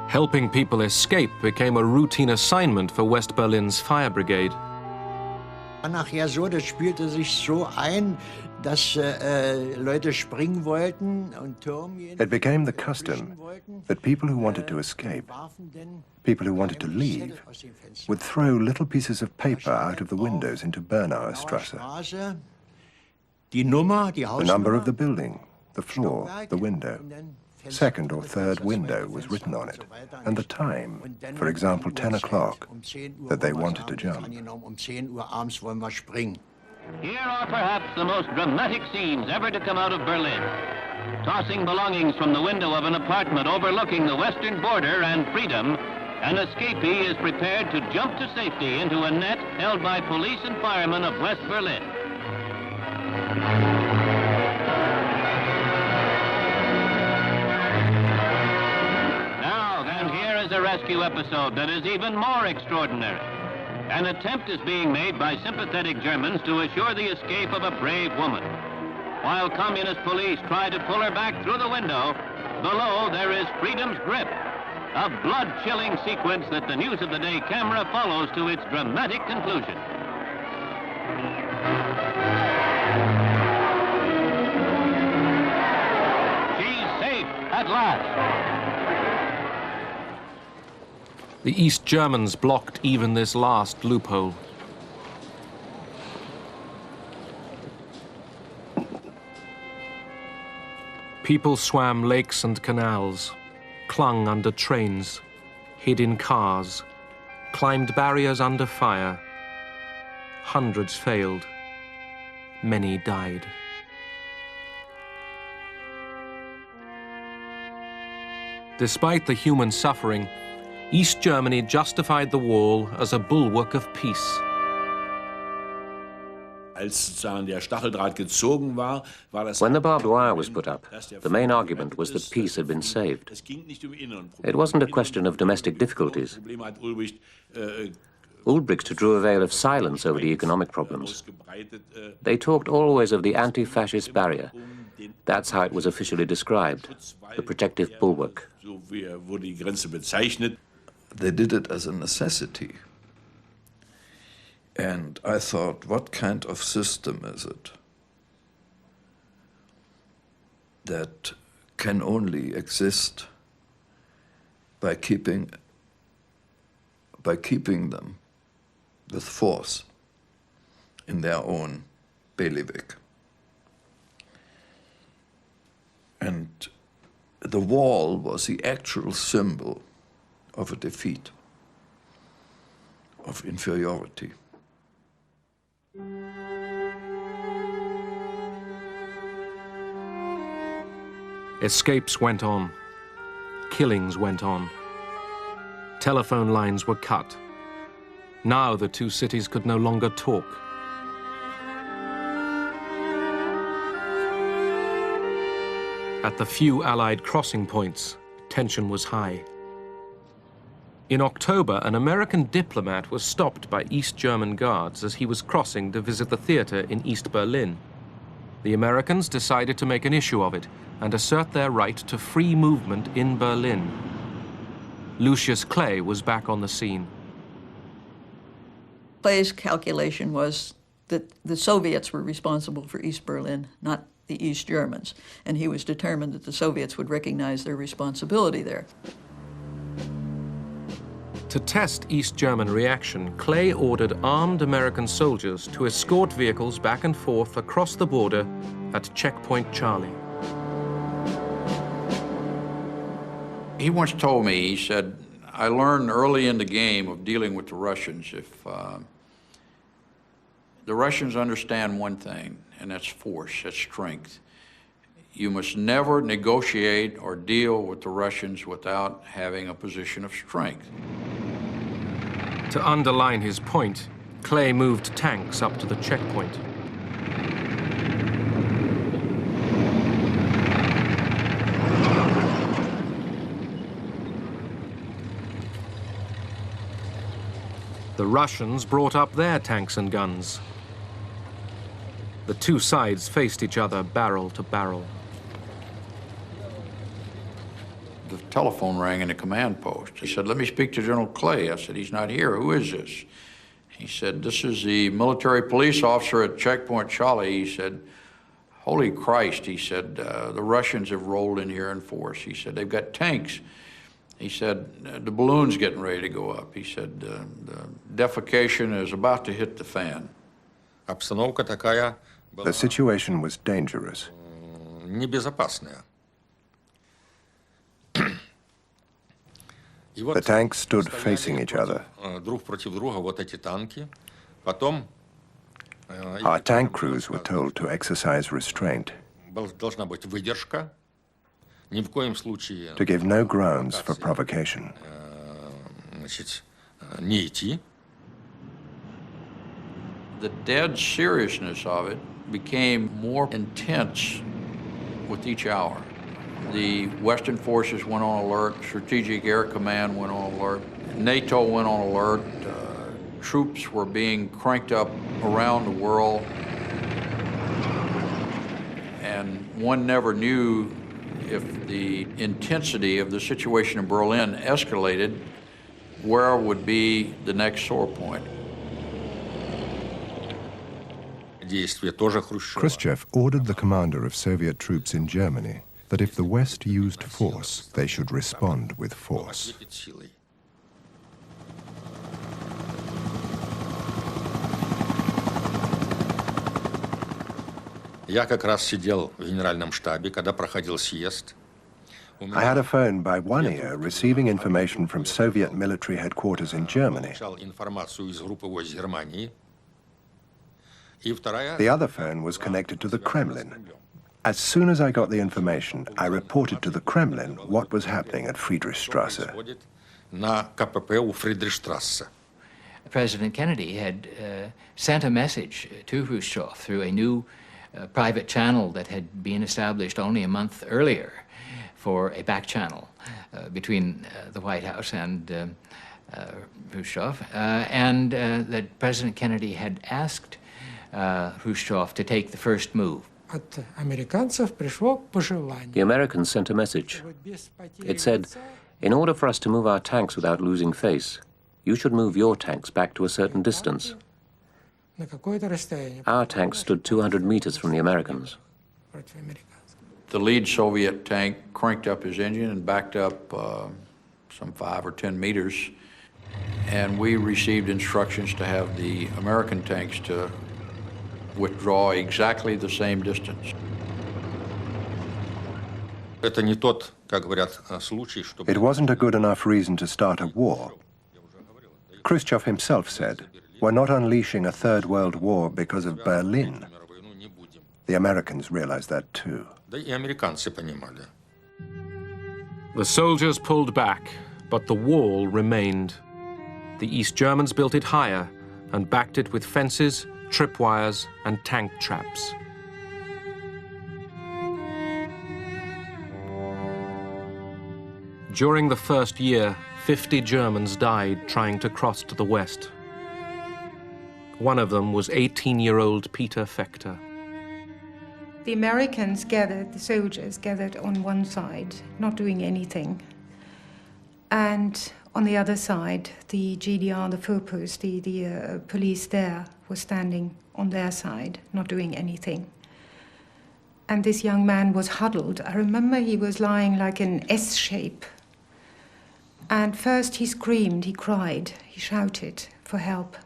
Helping people escape became a routine assignment for West Berlin's fire brigade. Nachher so, das spielte sich so ein, dass Leute springen wollten und Türme. It became the custom that people who wanted to escape, people who wanted to leave, would throw little pieces of paper out of the windows into Bernauer Strasse. The number of the building, the floor, the window. Second or third window was written on it, and the time, for example 10 o'clock, that they wanted to jump. Here are perhaps the most dramatic scenes ever to come out of Berlin. Tossing belongings from the window of an apartment overlooking the western border and freedom, an escapee is prepared to jump to safety into a net held by police and firemen of West Berlin. A rescue episode that is even more extraordinary. An attempt is being made by sympathetic Germans to assure the escape of a brave woman. While communist police try to pull her back through the window, below there is freedom's grip, a blood-chilling sequence that the News of the Day camera follows to its dramatic conclusion. She's safe at last. The East Germans blocked even this last loophole. People swam lakes and canals, clung under trains, hid in cars, climbed barriers under fire. Hundreds failed. Many died. Despite the human suffering, East Germany justified the wall as a bulwark of peace. When the barbed wire was put up, the main argument was that peace had been saved. It wasn't a question of domestic difficulties. Ulbricht drew a veil of silence over the economic problems. They talked always of the anti-fascist barrier. That's how it was officially described, the protective bulwark. They did it as a necessity. And I thought, what kind of system is it that can only exist by keeping them with force in their own bailiwick? And the wall was the actual symbol of a defeat, of inferiority. Escapes went on. Killings went on. Telephone lines were cut. Now the two cities could no longer talk. At the few Allied crossing points, tension was high. In October, an American diplomat was stopped by East German guards as he was crossing to visit the theater in East Berlin. The Americans decided to make an issue of it and assert their right to free movement in Berlin. Lucius Clay was back on the scene. Clay's calculation was that the Soviets were responsible for East Berlin, not the East Germans, and he was determined that the Soviets would recognize their responsibility there. To test East German reaction, Clay ordered armed American soldiers to escort vehicles back and forth across the border at Checkpoint Charlie. He once told me, he said, I learned early in the game of dealing with the Russians, if the Russians understand one thing, and that's force, that's strength. You must never negotiate or deal with the Russians without having a position of strength. To underline his point, Clay moved tanks up to the checkpoint. The Russians brought up their tanks and guns. The two sides faced each other barrel to barrel. The telephone rang in the command post. He said, "Let me speak to General Clay." I said, "He's not here. Who is this?" He said, "This is the military police officer at Checkpoint Charlie." He said, "Holy Christ," he said, "the Russians have rolled in here in force." He said, "They've got tanks." He said, "The balloon's getting ready to go up." He said, "The defecation is about to hit the fan." The situation was dangerous. Небезопасная. The tanks stood facing each other. Друг против друга вот эти танки. Потом Our tank crews were told to exercise restraint, должна быть выдержка. Ни в коем случае to give no grounds for provocation. значит, не идти. The dead seriousness of it became more intense with each hour. The Western forces went on alert, Strategic Air Command went on alert, NATO went on alert, troops were being cranked up around the world, and one never knew if the intensity of the situation in Berlin escalated, where would be the next sore point. Khrushchev ordered the commander of Soviet troops in Germany that if the West used force, they should respond with force. Я как раз сидел в генеральном штабе, когда проходил съезд. I had a phone by one ear receiving information from Soviet military headquarters in Germany. Информацию из группы войск Германии. The other phone was connected to the Kremlin. As soon as I got the information, I reported to the Kremlin what was happening at Friedrichstrasse. На КПП у Фридрихштрассе. President Kennedy had sent a message to Khrushchev through a new private channel that had been established only a month earlier for a back channel between the White House and Khrushchev, and that President Kennedy had asked Khrushchev to take the first move. От американцев пришло пожелание. The Americans sent a message. It said, "In order for us to move our tanks without losing face, you should move your tanks back to a certain distance." На какое-то расстояние. Our tanks stood 200 meters from the Americans. Против американцев. The lead Soviet tank cranked up his engine and backed up some 5 or 10 meters, and we received instructions to have the American tanks to withdraw exactly the same distance. Это не тот, как говорят, случай, чтобы... It wasn't a good enough reason to start a war. Khrushchev himself said, "We're not unleashing a third world war because of Berlin." The Americans realized that too. Да и американцы понимали. The soldiers pulled back, but the wall remained. The East Germans built it higher and backed it with fences, tripwires, and tank traps. During the first year, 50 Germans died trying to cross to the west. One of them was 18-year-old Peter Fechter. The Americans gathered, the soldiers gathered on one side, not doing anything. And on the other side, the GDR, the Vorpost, the police there, was standing on their side, not doing anything. And this young man was huddled. I remember he was lying like an S shape. And first he screamed, he cried, he shouted for help.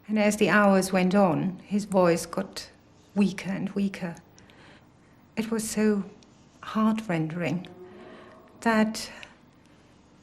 And as the hours went on, his voice got weaker and weaker. It was so heart-rending that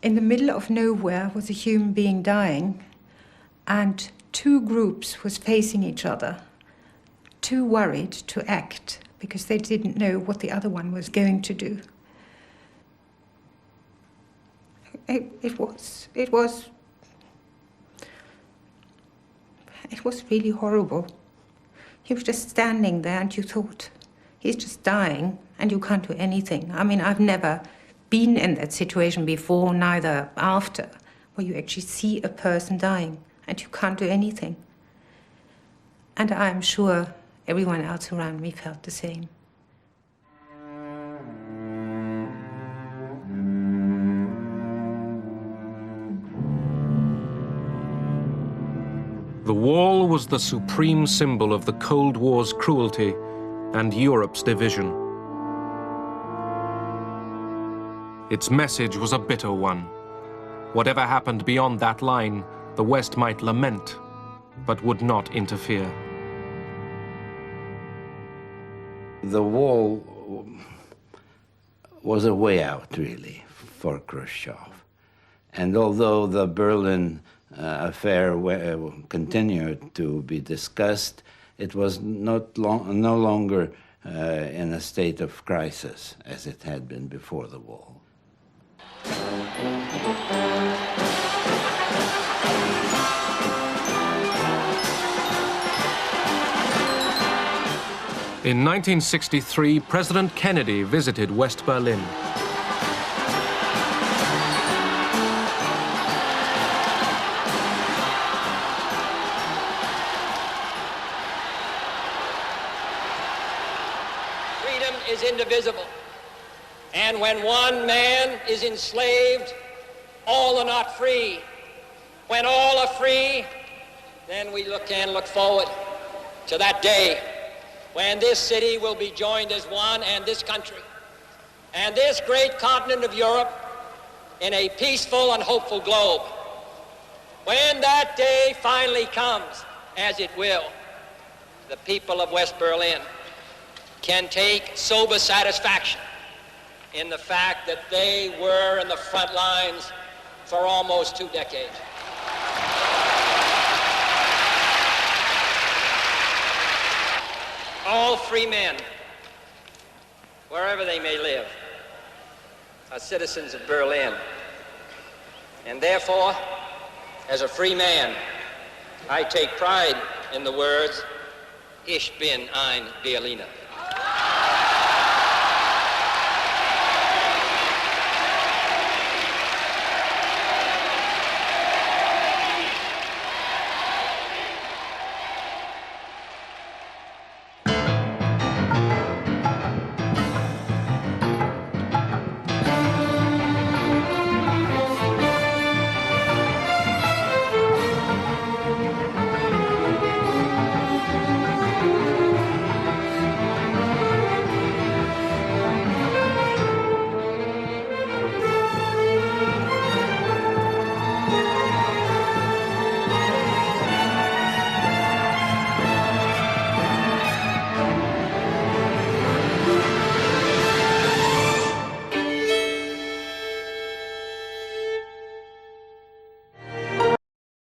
in the middle of nowhere was a human being dying, and two groups was facing each other, too worried to act because they didn't know what the other one was going to do. It was really horrible. He was just standing there and you thought, he's just dying and you can't do anything. I mean, I've never been in that situation before, neither after, where you actually see a person dying and you can't do anything. And I'm sure everyone else around me felt the same. The wall was the supreme symbol of the Cold War's cruelty and Europe's division. Its message was a bitter one. Whatever happened beyond that line, the West might lament, but would not interfere. The wall was a way out, really, for Khrushchev. And although the Berlin affair continued to be discussed, it was no longer in a state of crisis as it had been before the wall. In 1963, President Kennedy visited West Berlin. Freedom is indivisible. And when one man is enslaved, all are not free. When all are free, then we can look forward to that day when this city will be joined as one, and this country, and this great continent of Europe, in a peaceful and hopeful globe. When that day finally comes, as it will, the people of West Berlin can take sober satisfaction in the fact that they were in the front lines for almost 2 decades. All free men, wherever they may live, are citizens of Berlin. And therefore, as a free man, I take pride in the words, Ich bin ein Berliner.